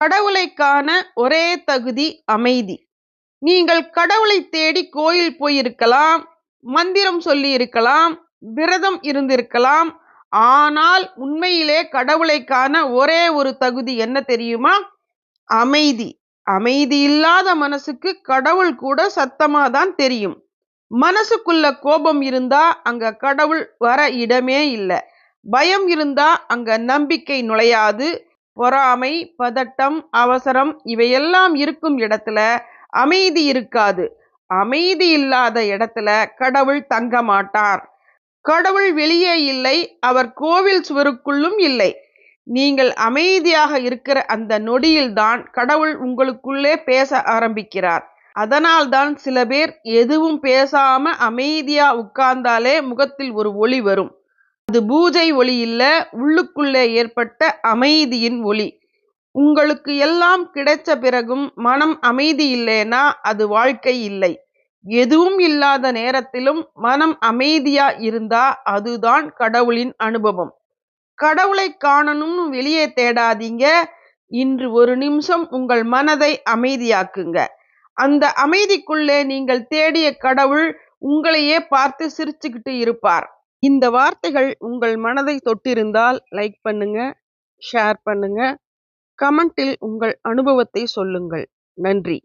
கடவுளை காண ஒரே தகுதி அமைதி. நீங்கள் கடவுளை தேடி கோயில் போயிருக்கலாம், மந்திரம் சொல்லி இருக்கலாம், விரதம் இருந்திருக்கலாம். ஆனால் உண்மையிலே கடவுளை காண ஒரே ஒரு தகுதி என்ன தெரியுமா? அமைதி. அமைதி இல்லாத மனசுக்கு கடவுள் கூட சத்தமாதான் தெரியும். மனசுக்குள்ள கோபம் இருந்தா அங்க கடவுள் வர இடமே இல்லை. பயம் இருந்தா அங்க நம்பிக்கை நுழையாது. பொறாமை, பதட்டம், அவசரம் இவையெல்லாம் இருக்கும் இடத்துல அமைதி இருக்காது. அமைதி இல்லாத இடத்துல கடவுள் தங்க மாட்டார். கடவுள் வெளியே இல்லை, அவர் கோவில் சுவருக்குள்ளும் இல்லை. நீங்கள் அமைதியாக இருக்கிற அந்த நொடியில்தான் கடவுள் உங்களுக்குள்ளே பேச ஆரம்பிக்கிறார். அதனால்தான் சில பேர் எதுவும் பேசாம அமைதியா உட்கார்ந்தாலே முகத்தில் ஒரு ஒளி வரும். அது பூஜை ஒளி இல்ல, உள்ளுக்குள்ளே ஏற்பட்ட அமைதியின் ஒளி. உங்களுக்கு எல்லாம் கிடைச்ச பிறகும் மனம் அமைதி இல்லைன்னா அது வாழ்க்கை இல்லை. எதுவும் இல்லாத நேரத்திலும் மனம் அமைதியா இருந்தா அதுதான் கடவுளின் அனுபவம். கடவுளை காணணும்னு வெளியே தேடாதீங்க. இன்று ஒரு நிமிஷம் உங்கள் மனதை அமைதியாக்குங்க. அந்த அமைதிக்குள்ளே நீங்கள் தேடிய கடவுள் உங்களையே பார்த்து சிரிச்சுக்கிட்டு இருப்பார். இந்த வார்த்தைகள் உங்கள் மனதை தொட்டிருந்தால் லைக் பண்ணுங்க, ஷேர் பண்ணுங்க, கமெண்டில் உங்கள் அனுபவத்தை சொல்லுங்கள். நன்றி.